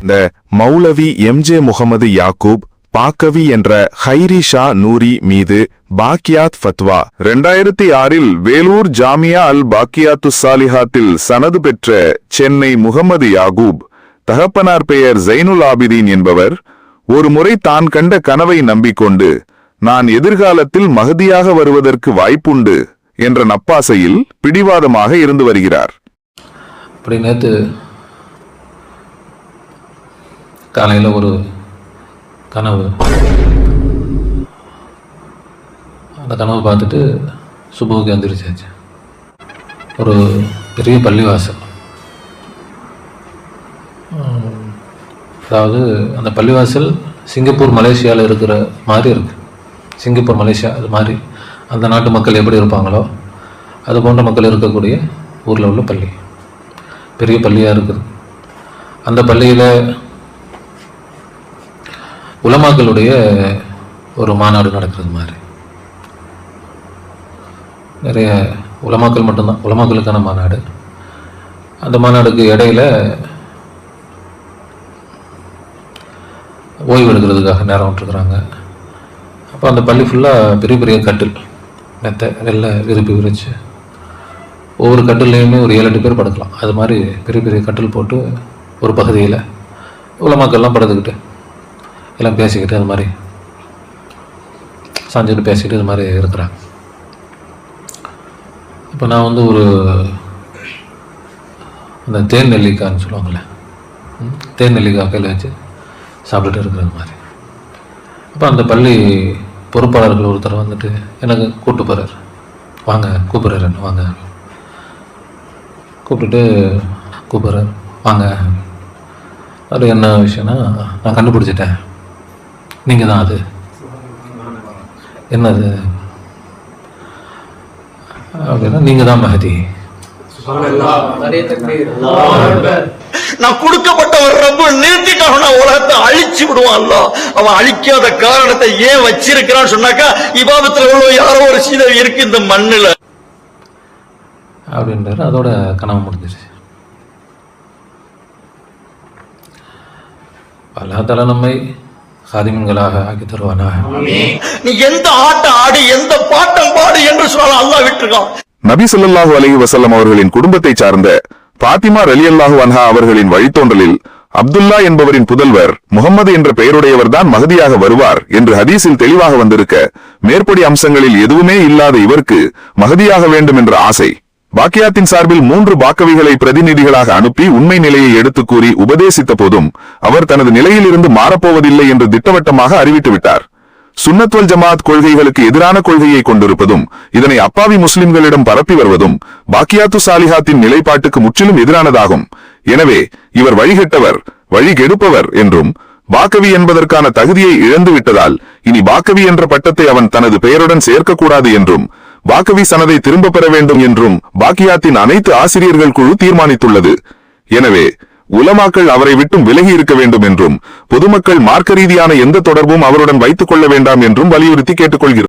இந்த மௌலவி எம்ஜே முகமது யாக்கூப் பாக்கவி என்ற ஹைரி ஷா நூரி மீது பாக்கியாத் ஃபத்வா 2006 வேலூர் ஜாமியா அல் பாக்கியாத்து சாலிஹாத்தில் சனது பெற்ற சென்னை முகமது யாக்கூப், தகப்பனார் பெயர் ஜைனுல் ஆபிதீன் என்பவர் ஒரு முறை தான் கண்ட கனவை நம்பிக்கொண்டு நான் எதிர்காலத்தில் மஹதியாக வருவதற்கு வாய்ப்புண்டு என்ற நப்பாசையில் பிடிவாதமாக இருந்து வருகிறார். அப்படி நேற்று காலையில் ஒரு கனவு, அந்த கனவு பார்த்துட்டு சுபுவுக்கு எந்திரிச்சாச்சு. ஒரு பெரிய பள்ளிவாசல், அதாவது அந்த பள்ளிவாசல் சிங்கப்பூர் மலேசியாவில் இருக்கிற மாதிரி இருக்குது. சிங்கப்பூர் மலேசியா அது மாதிரி அந்த நாட்டு மக்கள் எப்படி இருப்பாங்களோ அது போன்ற மக்கள் இருக்கக்கூடிய ஊரில் உள்ள பள்ளி, பெரிய பள்ளியாக இருக்குது. அந்த பள்ளியில் உலமாக்களுடைய ஒரு மாநாடு நடக்கிறது மாதிரி, நிறைய உலமாக்கள் மட்டும்தான், உலமாக்களுக்கான மாநாடு. அந்த மாநாடுக்கு இடையில ஓய்வு எடுக்கிறதுக்காக நேரம் விட்டுருக்குறாங்க. அப்போ அந்த பள்ளி ஃபுல்லாக பெரிய பெரிய கட்டில், மெத்தை எல்லாம் விருப்பி விரிச்சு ஒவ்வொரு கட்டில்லையுமே ஒரு 7-8 பேர் படுக்கலாம். அது மாதிரி பெரிய பெரிய கட்டில் போட்டு ஒரு பகுதியில் உலமாக்கள்லாம் படுத்துக்கிட்டு எல்லாம் பேசிக்கிட்டு அது மாதிரி சாஞ்சிக்கிட்டு பேசிக்கிட்டு இது மாதிரி இருக்கிறாங்க. இப்போ நான் வந்து ஒரு அந்த தேன் நெல்லிக்காய்ன்னு சொல்லுவாங்கள்ல, தேன் நெல்லிக்காய் கையில் வச்சு சாப்பிட்டுட்டு இருக்கிறது மாதிரி. அப்போ அந்த பள்ளி பொறுப்பாளர்கள் ஒருத்தர் வந்துட்டு எனக்கு கூப்பிட்டு போகிறார், வாங்க கூப்பிட்றாரு, வாங்க கூப்பிட்டுட்டு கூப்பிட்றாரு, வாங்க. அது என்ன விஷயம்னா, நான் கண்டுபிடிச்சிட்டேன், நீங்கள் தான் அது. என்னது அப்படின்னா, நீங்கள் தான் மஹதி. நான் கொடுக்கப்பட்ட ஒரு ரப்பு நிறுத்திட்டான், உலகத்தை அழிச்சு விடுவான்ல. அவன் அழிக்காத காரணத்தை ஏன் வச்சிருக்கிறான்னு சொன்னாக்கா, இபாதத்துல உள்ள யாரோ ஒரு சீதவி இருக்கு இந்த மண்ணுல அப்படின்றாரு. அதோட கனவு முடிஞ்சிருச்சு. அல்லாஹ் தஆலா நம்மை காதிமன்களாக ஆக்கி தருவானாக. நீ எந்த ஆட்டம் ஆடு, எந்த பாட்டம் பாடு என்று சொன்னாலும் அல்லாஹ் விட்டுருக்கான். நபி ஸல்லல்லாஹு அலைஹி வஸல்லம் அவர்களின் குடும்பத்தை சார்ந்த பாத்திமா ரலியல்லாஹு அன்ஹா அவர்களின் வழித்தோன்றலில் அப்துல்லா என்பவரின் புதல்வர் முகமது என்ற பெயருடையவர்தான் மஹதியாக வருவார் என்று ஹதீஸில் தெளிவாக வந்திருக்க, மேற்படி அம்சங்களில் எதுவுமே இல்லாத இவருக்கு மஹதியாக வேண்டும் என்ற ஆசை பாக்கியாத்தின் சார்பில் 3 பாக்கவிகளை பிரதிநிதிகளாக அனுப்பி உண்மை நிலையை எடுத்து கூறி உபதேசித்த போதும் அவர் தனது நிலையிலிருந்து மாறப்போவதில்லை என்று திட்டவட்டமாக அறிவித்துவிட்டார். சுன்னத்வல் ஜமாத் கொள்கைகளுக்கு எதிரான கொள்கையை கொண்டிருப்பதும் இதனை அப்பாவி முஸ்லிம்களிடம் பரப்பி வருவதும் பாக்கியாத்து சாலிஹாத்தின் நிலைப்பாட்டுக்கு முற்றிலும் எதிரானதாகும். எனவே இவர் வழிகெட்டவர், வழிகெடுப்பவர் என்றும், பாக்கவி என்பதற்கான தகுதியை இழந்து விட்டதால் இனி பாக்கவி என்ற பட்டத்தை அவன் தனது பெயருடன் சேர்க்கக்கூடாது என்றும், பாக்கவி சனதை திரும்ப பெற வேண்டும் என்றும் பாக்கியாத்தின் அனைத்து ஆசிரியர்கள் குழு தீர்மானித்துள்ளது. எனவே உலமாக்கள் அவரை விட்டும் விலகி இருக்க வேண்டும் என்றும், பொதுமக்கள் மார்க்க ரீதியான எந்த தொடர்பும் அவருடன் வைத்துக் கொள்ள வேண்டாம் என்றும் வலியுறுத்தி கேட்டுக்கொள்கிறார்.